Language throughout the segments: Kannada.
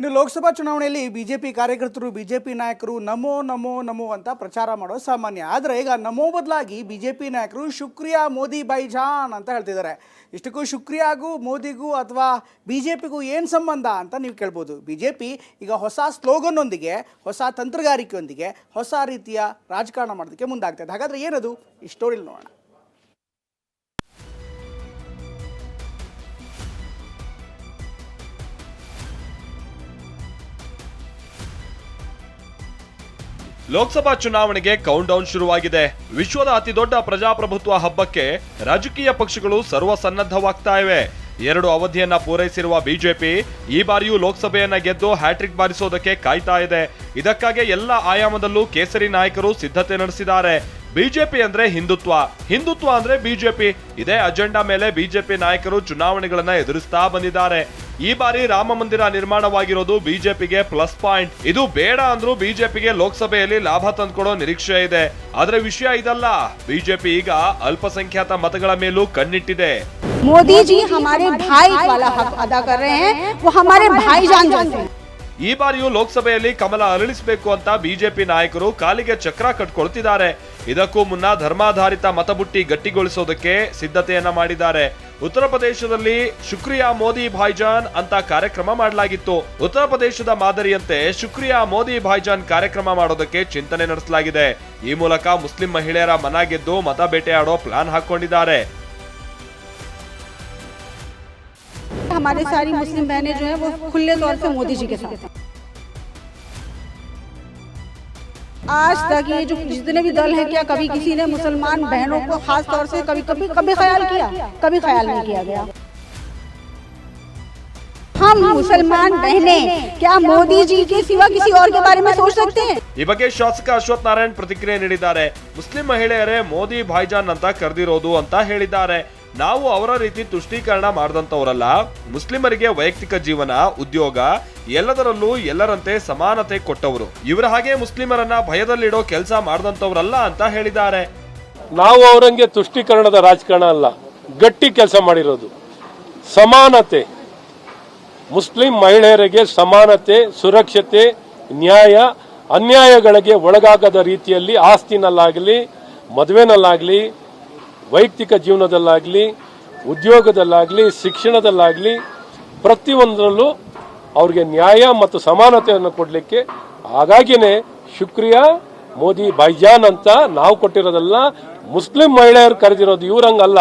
ಇನ್ನು ಲೋಕಸಭಾ ಚುನಾವಣೆಯಲ್ಲಿ ಬಿಜೆಪಿ ಕಾರ್ಯಕರ್ತರು ಬಿಜೆಪಿ ನಾಯಕರು ನಮೋ ನಮೋ ನಮೋ ಅಂತ ಪ್ರಚಾರ ಮಾಡೋದು ಸಾಮಾನ್ಯ. ಆದರೆ ಈಗ ನಮೋ ಬದಲಾಗಿ ಬಿಜೆಪಿ ನಾಯಕರು ಶುಕ್ರಿಯಾ ಮೋದಿ ಭಾಯ್ಜಾನ್ ಅಂತ ಹೇಳ್ತಿದ್ದಾರೆ. ಇಷ್ಟಕ್ಕೂ ಶುಕ್ರಿಯಾಗೂ ಮೋದಿಗೂ ಅಥವಾ ಬಿಜೆಪಿಗೂ ಏನು ಸಂಬಂಧ ಅಂತ ನೀವು ಕೇಳ್ಬೋದು. ಬಿಜೆಪಿ ಈಗ ಹೊಸ ಸ್ಲೋಗನ್ನೊಂದಿಗೆ, ಹೊಸ ತಂತ್ರಗಾರಿಕೆಯೊಂದಿಗೆ, ಹೊಸ ರೀತಿಯ ರಾಜಕಾರಣ ಮಾಡೋದಕ್ಕೆ ಮುಂದಾಗ್ತದೆ. ಹಾಗಾದರೆ ಏನದು ಈ ಸ್ಟೋರಿಲಿ ನೋಡೋಣ. ಲೋಕಸಭಾ ಚುನಾವಣೆಗೆ ಕೌಂಟ್ ಡೌನ್ ಶುರುವಾಗಿದೆ. ವಿಶ್ವದ ಅತಿದೊಡ್ಡ ಪ್ರಜಾಪ್ರಭುತ್ವ ಹಬ್ಬಕ್ಕೆ ರಾಜಕೀಯ ಪಕ್ಷಗಳು ಸರ್ವಸನ್ನದ್ಧವಾಗ್ತಾ ಇವೆ. 2 ಅವಧಿಯನ್ನ ಪೂರೈಸಿರುವ ಬಿಜೆಪಿ ಈ ಬಾರಿಯೂ ಲೋಕಸಭೆಯನ್ನ ಗೆದ್ದು ಹ್ಯಾಟ್ರಿಕ್ ಬಾರಿಸೋದಕ್ಕೆ ಕಾಯ್ತಾ ಇದೆ. ಇದಕ್ಕಾಗಿ ಎಲ್ಲ ಆಯಾಮದಲ್ಲೂ ಕೇಸರಿ ನಾಯಕರು ಸಿದ್ಧತೆ ನಡೆಸಿದ್ದಾರೆ. ಬಿಜೆಪಿ ಅಂದ್ರೆ ಹಿಂದುತ್ವ, ಹಿಂದುತ್ವ ಅಂದ್ರೆ ಬಿಜೆಪಿ. ಇದೇ ಅಜೆಂಡಾ ಮೇಲೆ ಬಿಜೆಪಿ ನಾಯಕರು ಚುನಾವಣೆಗಳನ್ನ ಎದುರಿಸ್ತಾ ಬಂದಿದ್ದಾರೆ. ಈ ಬಾರಿ ರಾಮ ಮಂದಿರ ನಿರ್ಮಾಣವಾಗಿರೋದು ಬಿಜೆಪಿಗೆ ಪ್ಲಸ್ ಪಾಯಿಂಟ್. ಇದು ಬೇಡ ಅಂದ್ರೂ ಬಿಜೆಪಿಗೆ ಲೋಕಸಭೆಯಲ್ಲಿ ಲಾಭ ತಂದ್ಕೊಡೋ ನಿರೀಕ್ಷೆ ಇದೆ. ಆದ್ರೆ ವಿಷಯ ಇದಲ್ಲ, ಬಿಜೆಪಿ ಈಗ ಅಲ್ಪಸಂಖ್ಯಾತ ಮತಗಳ ಮೇಲೂ ಕಣ್ಣಿಟ್ಟಿದೆ. ಮೋದಿ ಜಿ ಹಮಾರೆ ಭಾಯಿ ವಾಲಾ ಹಕ್ ಅದಾ ಕರ್ ರಹೆ ಹೈ, ವೋ ಹಮಾರೆ ಭಾಯಿಜಾನ್ ಜಾನ್ತೆ ಹೈ. ಈ ಬಾರಿಯೂ ಲೋಕಸಭೆಯಲ್ಲಿ ಕಮಲ ಅರಳಿಸಬೇಕು ಅಂತ ಬಿಜೆಪಿ ನಾಯಕರು ಕಾಲಿಗೆ ಚಕ್ರ ಕಟ್ಕೊಳ್ತಿದ್ದಾರೆ. ಇದಕ್ಕೂ ಮುನ್ನ ಧರ್ಮಾಧಾರಿತ ಮತಬುಟ್ಟಿ ಗಟ್ಟಿಗೊಳಿಸೋದಕ್ಕೆ ಸಿದ್ಧತೆಯನ್ನ ಮಾಡಿದ್ದಾರೆ. ಉತ್ತರ ಪ್ರದೇಶದಲ್ಲಿ ಶುಕ್ರಿಯಾ ಮೋದಿ ಭಾಯ್ಜಾನ್ ಅಂತ ಕಾರ್ಯಕ್ರಮ ಮಾಡಲಾಗಿತ್ತು. ಉತ್ತರ ಪ್ರದೇಶದ ಮಾದರಿಯಂತೆ ಶುಕ್ರಿಯಾ ಮೋದಿ ಭಾಯ್ಜಾನ್ ಕಾರ್ಯಕ್ರಮ ಮಾಡೋದಕ್ಕೆ ಚಿಂತನೆ ನಡೆಸಲಾಗಿದೆ. ಈ ಮೂಲಕ ಮುಸ್ಲಿಂ ಮಹಿಳೆಯರ ಮನ ಗೆದ್ದು ಮತ ಬೇಟೆಯಾಡೋ ಪ್ಲಾನ್ ಹಾಕೊಂಡಿದ್ದಾರೆ. हमारे सारी मुस्लिम बहनें जो है वो खुले तौर से मोदी जी के साथ हैं। आज तक ये जो जितने भी दल हैं, क्या कभी किसी ने मुसलमान बहनों को खास तौर से कभी ख्याल किया? कभी ख्याल नहीं किया गया. हम मुसलमान बहनें क्या मोदी जी के सिवा किसी और के बारे में सोच सकते हैं? ಈ ಬಗ್ಗೆ ಶಾಸಕ ಅಶ್ವಥ್ ನಾರಾಯಣ್ ಪ್ರತಿಕ್ರಿಯೆ ನೀಡಿದ್ದಾರೆ. ಮುಸ್ಲಿಂ ಮಹಿಳೆಯರೇ ಮೋದಿ ಭಾಯ್ಜಾನ್ ಅಂತ ಕರೆದಿರೋದು ಅಂತ ಹೇಳಿದ್ದಾರೆ. ನಾವು ಅವರ ರೀತಿ ತುಷ್ಟೀಕರಣ ಮಾಡಿದಂತವರಲ್ಲ. ಮುಸ್ಲಿಮರಿಗೆ ವೈಯಕ್ತಿಕ ಜೀವನ, ಉದ್ಯೋಗ ಎಲ್ಲದರಲ್ಲೂ ಎಲ್ಲರಂತೆ ಸಮಾನತೆ ಕೊಟ್ಟವರು. ಇವರ ಹಾಗೆ ಮುಸ್ಲಿಮರನ್ನ ಭಯದಲ್ಲಿಡೋ ಕೆಲಸ ಮಾಡಿದಂತವರಲ್ಲ ಅಂತ ಹೇಳಿದ್ದಾರೆ. ನಾವು ಅವರಂಗೆ ತುಷ್ಟೀಕರಣದ ರಾಜಕಾರಣ ಅಲ್ಲ, ಗಟ್ಟಿ ಕೆಲಸ ಮಾಡಿರೋದು. ಸಮಾನತೆ, ಮುಸ್ಲಿಂ ಮಹಿಳೆಯರಿಗೆ ಸಮಾನತೆ, ಸುರಕ್ಷತೆ, ನ್ಯಾಯ, ಅನ್ಯಾಯಗಳಿಗೆ ಒಳಗಾಗದ ರೀತಿಯಲ್ಲಿ ಆಸ್ತಿನಲ್ಲಾಗಲಿ, ಮದುವೆನಲ್ಲಾಗಲಿ, ವೈಯಕ್ತಿಕ ಜೀವನದಲ್ಲಾಗಲಿ, ಉದ್ಯೋಗದಲ್ಲಾಗಲಿ, ಶಿಕ್ಷಣದಲ್ಲಾಗಲಿ ಪ್ರತಿಯೊಂದರಲ್ಲೂ ಅವ್ರಿಗೆ ನ್ಯಾಯ ಮತ್ತು ಸಮಾನತೆಯನ್ನು ಕೊಡಲಿಕ್ಕೆ, ಹಾಗಾಗಿನೇ ಶುಕ್ರಿಯಾ ಮೋದಿ ಭಾಯ್ಜಾನ್ ಅಂತ ನಾವು ಕೊಟ್ಟಿರೋದಲ್ಲ, ಮುಸ್ಲಿಂ ಮಹಿಳೆಯರು ಕರೆದಿರೋದು. ಇವರಂಗಲ್ಲ.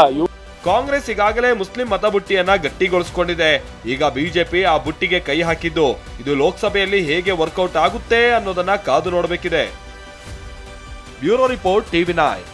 ಕಾಂಗ್ರೆಸ್ ಈಗಾಗಲೇ ಮುಸ್ಲಿಂ ಮತಬುಟ್ಟಿಯನ್ನ ಗಟ್ಟಿಗೊಳಿಸಿಕೊಂಡಿದೆ. ಈಗ ಬಿಜೆಪಿ ಆ ಬುಟ್ಟಿಗೆ ಕೈ ಹಾಕಿದ್ದು. ಇದು ಲೋಕಸಭೆಯಲ್ಲಿ ಹೇಗೆ ವರ್ಕೌಟ್ ಆಗುತ್ತೆ ಅನ್ನೋದನ್ನ ಕಾದು ನೋಡಬೇಕಿದೆ. Bureau report, TV9.